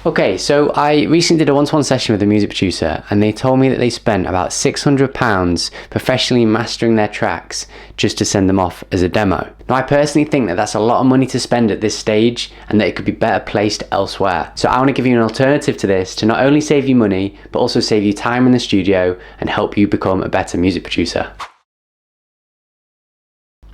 Okay, so I recently did a one-to-one session with a music producer and they told me that they spent about £600 professionally mastering their tracks just to send them off as a demo. Now I personally think that that's a lot of money to spend at this stage and that it could be better placed elsewhere. So I want to give you an alternative to this to not only save you money but also save you time in the studio and help you become a better music producer.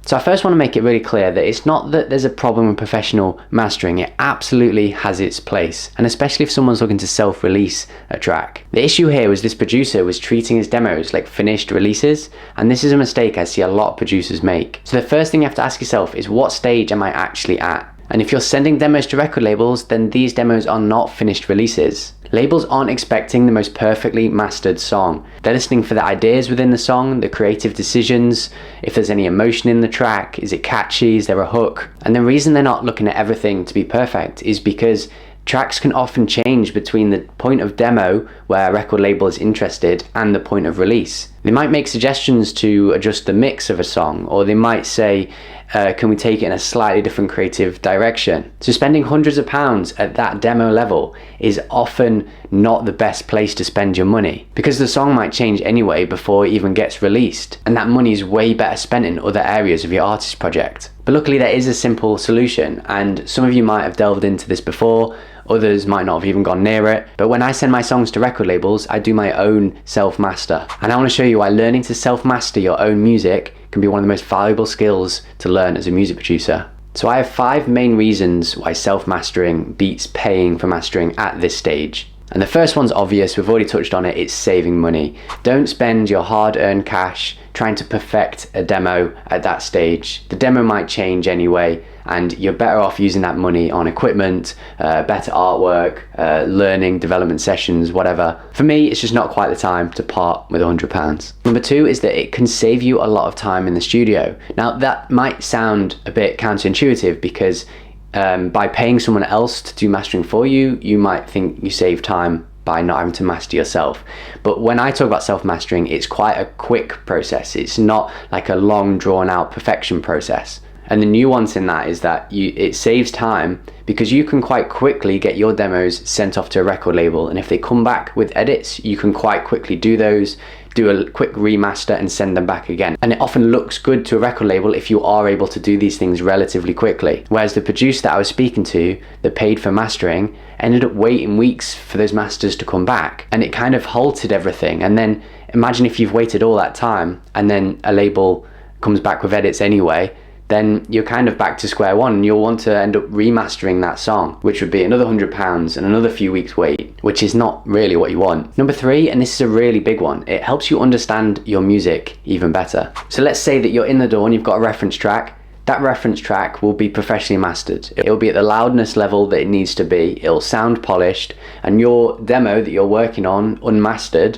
So I first want to make it really clear that it's not that there's a problem with professional mastering, it absolutely has its place, and especially if someone's looking to self-release a track. The issue here was this producer was treating his demos like finished releases, and this is a mistake I see a lot of producers make. So the first thing you have to ask yourself is, what stage am I actually at? And if you're sending demos to record labels, then these demos are not finished releases. Labels aren't expecting the most perfectly mastered song. They're listening for the ideas within the song, the creative decisions, if there's any emotion in the track, is it catchy, is there a hook? And the reason they're not looking at everything to be perfect is because tracks can often change between the point of demo where a record label is interested and the point of release. They might make suggestions to adjust the mix of a song, or they might say, can we take it in a slightly different creative direction? So spending hundreds of pounds at that demo level is often not the best place to spend your money, because the song might change anyway before it even gets released, and that money is way better spent in other areas of your artist project. But luckily there is a simple solution, and some of you might have delved into this before, others might not have even gone near it. But when I send my songs to record labels, I do my own self-master. And I want to show you why learning to self-master your own music can be one of the most valuable skills to learn as a music producer. So I have 5 main reasons why self-mastering beats paying for mastering at this stage. And the first one's obvious, we've already touched on it, it's saving money. Don't spend your hard-earned cash trying to perfect a demo at that stage. The demo might change anyway, and you're better off using that money on equipment, better artwork, learning, development sessions, whatever. For me, it's just not quite the time to part with £100. Number 2 is that it can save you a lot of time in the studio. Now that might sound a bit counterintuitive, because by paying someone else to do mastering for you, you might think you save time by not having to master yourself. But when I talk about self-mastering, it's quite a quick process. It's not like a long drawn out perfection process. And the nuance in that is that it saves time, because you can quite quickly get your demos sent off to a record label, and if they come back with edits, you can quite quickly do those, do a quick remaster and send them back again. And it often looks good to a record label if you are able to do these things relatively quickly. Whereas the producer that I was speaking to that paid for mastering ended up waiting weeks for those masters to come back, and it kind of halted everything. And then imagine if you've waited all that time and then a label comes back with edits anyway, then you're kind of back to square one, and you'll want to end up remastering that song, which would be another £100 and another few weeks wait, which is not really what you want. Number 3, and this is a really big one, it helps you understand your music even better. So let's say that you're in the door and you've got a reference track. That reference track will be professionally mastered. It'll be at the loudness level that it needs to be, it'll sound polished, and your demo that you're working on, unmastered,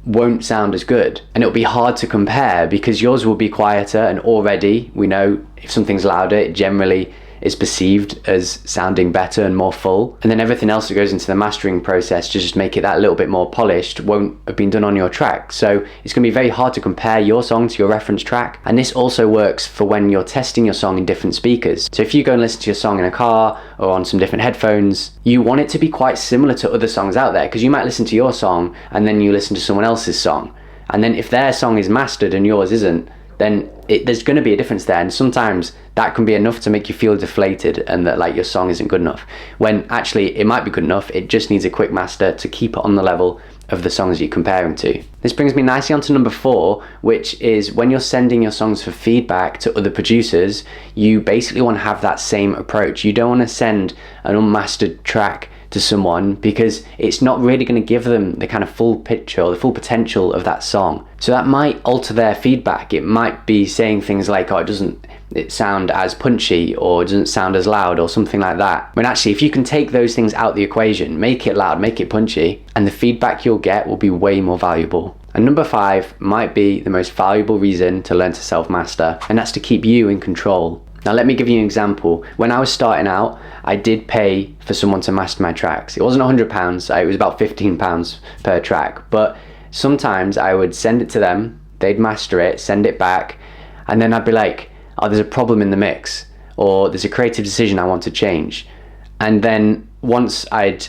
won't sound as good, and it'll be hard to compare because yours will be quieter, and already we know if something's louder it generally is perceived as sounding better and more full, and then everything else that goes into the mastering process to just make it that little bit more polished won't have been done on your track. So it's going to be very hard to compare your song to your reference track. And this also works for when you're testing your song in different speakers. So if you go and listen to your song in a car or on some different headphones, you want it to be quite similar to other songs out there, because you might listen to your song and then you listen to someone else's song, and then if their song is mastered and yours isn't, then there's going to be a difference there, and sometimes that can be enough to make you feel deflated and that like your song isn't good enough, when actually it might be good enough, it just needs a quick master to keep it on the level of the songs you're comparing to. This brings me nicely on to number 4, which is when you're sending your songs for feedback to other producers, you basically want to have that same approach. You don't want to send an unmastered track to someone because it's not really going to give them the kind of full picture or the full potential of that song. So that might alter their feedback. It might be saying things like, oh, it doesn't sound as punchy, or it doesn't sound as loud, or something like that. When actually, if you can take those things out of the equation, make it loud, make it punchy, and the feedback you'll get will be way more valuable. And number 5 might be the most valuable reason to learn to self-master, and that's to keep you in control. Now let me give you an example. When I was starting out, I did pay for someone to master my tracks. It wasn't £100, it was about £15 per track, but sometimes I would send it to them, they'd master it, send it back, and then I'd be like, oh, there's a problem in the mix, or there's a creative decision I want to change. And then once I'd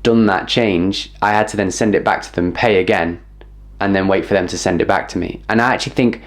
done that change, I had to then send it back to them, pay again, and then wait for them to send it back to me. And I actually think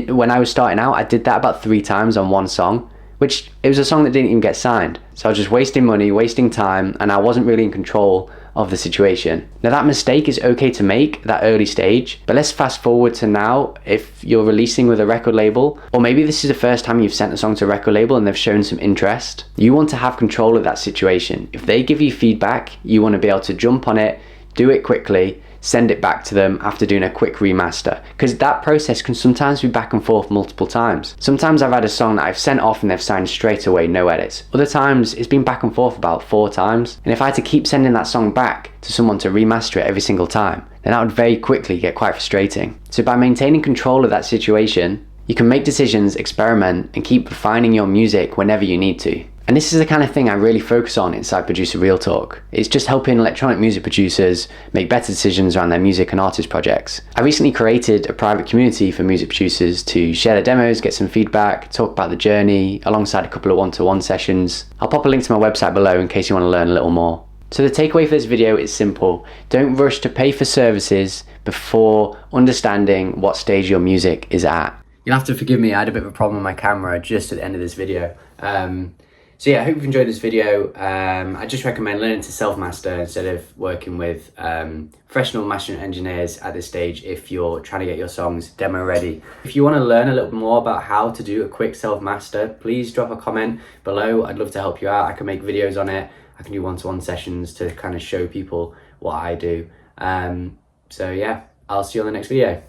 when I was starting out, I did that about 3 times on one song, which it was a song that didn't even get signed. So I was just wasting money, wasting time, and I wasn't really in control of the situation. Now that mistake is okay to make, that early stage, but let's fast forward to now. If you're releasing with a record label, or maybe this is the first time you've sent a song to a record label and they've shown some interest, you want to have control of that situation. If they give you feedback, you want to be able to jump on it, do it quickly, send it back to them after doing a quick remaster, because that process can sometimes be back and forth multiple times. Sometimes I've had a song that I've sent off and they've signed straight away, no edits. Other times it's been back and forth about 4 times, and if I had to keep sending that song back to someone to remaster it every single time, then that would very quickly get quite frustrating. So by maintaining control of that situation, you can make decisions, experiment, and keep refining your music whenever you need to. And this is the kind of thing I really focus on inside Producer Real Talk. It's just helping electronic music producers make better decisions around their music and artist projects. I recently created a private community for music producers to share their demos, get some feedback, talk about the journey, alongside a couple of one-to-one sessions. I'll pop a link to my website below in case you want to learn a little more. So the takeaway for this video is simple. Don't rush to pay for services before understanding what stage your music is at. You'll have to forgive me, I had a bit of a problem with my camera just at the end of this video. So yeah, I hope you've enjoyed this video. I just recommend learning to self-master instead of working with professional mastering engineers at this stage if you're trying to get your songs demo ready. If you want to learn a little bit more about how to do a quick self-master, please drop a comment below. I'd love to help you out. I can make videos on it. I can do one-to-one sessions to kind of show people what I do. So yeah, I'll see you on the next video.